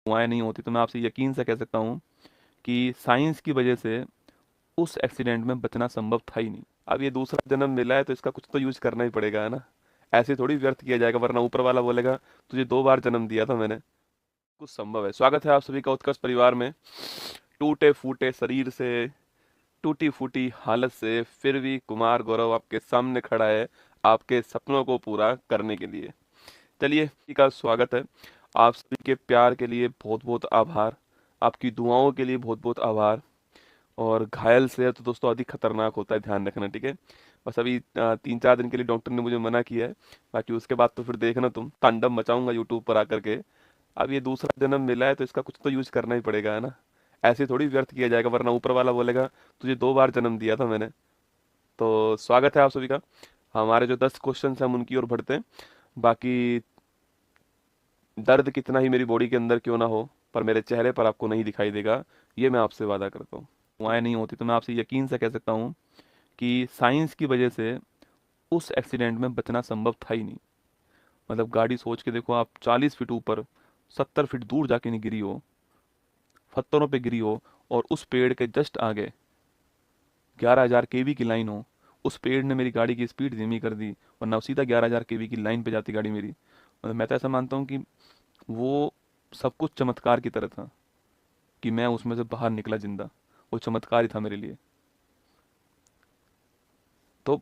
दुआएं नहीं होती तो मैं आपसे यकीन से कह सकता हूँ कि साइंस की वजह से उस एक्सीडेंट में बचना संभव था ही नहीं। अब ये दूसरा जन्म मिला है तो इसका कुछ तो यूज करना ही पड़ेगा, है ना। ऐसे थोड़ी व्यर्थ किया जाएगा, वरना ऊपर वाला बोलेगा तुझे 2 बार जन्म दिया था मैंने। कुछ संभव है। स्वागत है आप सभी का उत्कर्ष परिवार में। टूटे फूटे शरीर से, टूटी फूटी हालत से, फिर भी कुमार गौरव आपके सामने खड़ा है आपके सपनों को पूरा करने के लिए। चलिए, सभी का स्वागत है। आप सभी के प्यार के लिए बहुत बहुत आभार, आपकी दुआओं के लिए बहुत बहुत आभार। और घायल सेहत तो दोस्तों अधिक खतरनाक होता है, ध्यान रखना, ठीक है। बस अभी 3-4 दिन के लिए डॉक्टर ने मुझे मना किया है। बाकी उसके बाद तो फिर देखना, तुम तांडव मचाऊंगा यूट्यूब पर आकर के। अब ये दूसरा जन्म मिला है तो इसका कुछ तो यूज करना ही पड़ेगा, है ना। ऐसे थोड़ी व्यर्थ किया जाएगा, वरना ऊपर वाला बोलेगा तुझे 2 बार जन्म दिया था मैंने। तो स्वागत है आप सभी का। हमारे जो 10 क्वेश्चन हैं हम उनकी ओर बढ़ते हैं। बाकी दर्द कितना ही मेरी बॉडी के अंदर क्यों ना हो, पर मेरे चेहरे पर आपको नहीं दिखाई देगा, ये मैं आपसे वादा करता हूँ। दुआएं नहीं होती तो मैं आपसे यकीन से कह सकता हूँ कि साइंस की वजह से उस एक्सीडेंट में बचना संभव था ही नहीं। मतलब गाड़ी सोच के देखो, आप 40 फीट ऊपर, 70 फीट दूर जाके नहीं गिरी हो, पत्थरों पे गिरी हो, और उस पेड़ के जस्ट आगे 11,000 kV की लाइन हो। उस पेड़ ने मेरी गाड़ी की स्पीड धीमी कर दी, वरना वो सीधा 11,000 kV की लाइन पे जाती गाड़ी मेरी। मतलब मैं तो ऐसा मानता हूँ कि वो सब कुछ चमत्कार की तरह था कि मैं उसमें से बाहर निकला जिंदा। वो चमत्कार ही था मेरे लिए। तो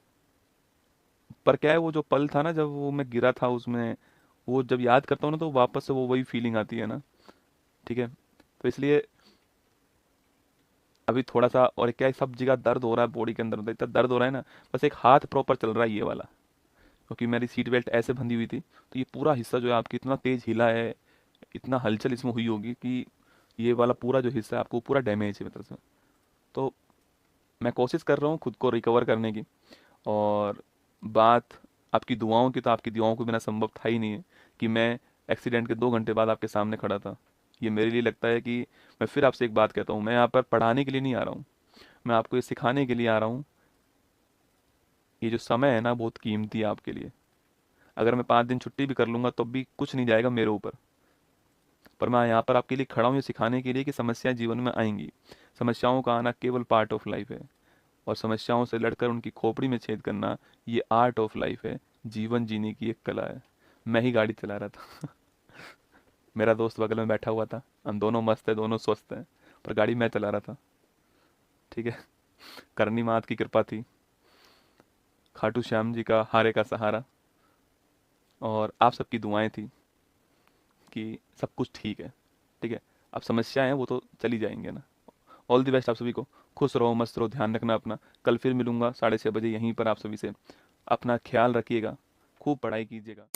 पर क्या है, वो जो पल था ना जब वो मैं गिरा था उसमें, वो जब याद करता हूँ ना तो वापस से वो वही फीलिंग आती है ना। ठीक है। तो इसलिए अभी थोड़ा सा, और क्या है, सब जगह दर्द हो रहा है बॉडी के अंदर, मतलब इतना दर्द हो रहा है ना। बस एक हाथ प्रॉपर चल रहा है ये वाला, क्योंकि मेरी सीट बेल्ट ऐसे बंधी हुई थी, तो ये पूरा हिस्सा जो है आपकी इतना तेज हिला है, इतना हलचल इसमें हुई होगी कि ये वाला पूरा जो हिस्सा है आपको पूरा डैमेज है मतलब से। तो मैं कोशिश कर रहा हूँ खुद को रिकवर करने की। और बात आपकी दुआओं की, तो आपकी दुआओं के बिना संभव था ही नहीं है कि मैं एक्सीडेंट के 2 घंटे बाद आपके सामने खड़ा था। ये मेरे लिए लगता है कि, मैं फिर आपसे एक बात कहता हूँ, मैं यहाँ पर पढ़ाने के लिए नहीं आ रहा हूँ, मैं आपको ये सिखाने के लिए आ रहा हूँ। ये जो समय है ना बहुत कीमती है आपके लिए। अगर मैं 5 दिन छुट्टी भी कर लूँगा तो भी कुछ नहीं जाएगा मेरे ऊपर। पर मैं यहाँ पर आपके लिए खड़ा हूँ ये सिखाने के लिए कि समस्याएं जीवन में आएंगी। समस्याओं का आना केवल पार्ट ऑफ लाइफ है, और समस्याओं से लड़कर उनकी खोपड़ी में छेद करना, ये आर्ट ऑफ लाइफ है। जीवन जीने की एक कला है। मैं ही गाड़ी चला रहा था मेरा दोस्त बगल में बैठा हुआ था, हम दोनों मस्त है, दोनों स्वस्थ हैं, पर गाड़ी मैं चला रहा था। ठीक है। करनी मात की कृपा थी, खाटू श्याम जी का हारे का सहारा, और आप सबकी दुआएं थी कि सब कुछ ठीक है। ठीक है। अब समस्याएं हैं वो तो चली जाएंगे ना। ऑल द बेस्ट आप सभी को। खुश रहो, मस्त रहो, ध्यान रखना अपना। कल फिर मिलूंगा 6:30 बजे यहीं पर आप सभी से। अपना ख्याल रखिएगा, खूब पढ़ाई कीजिएगा।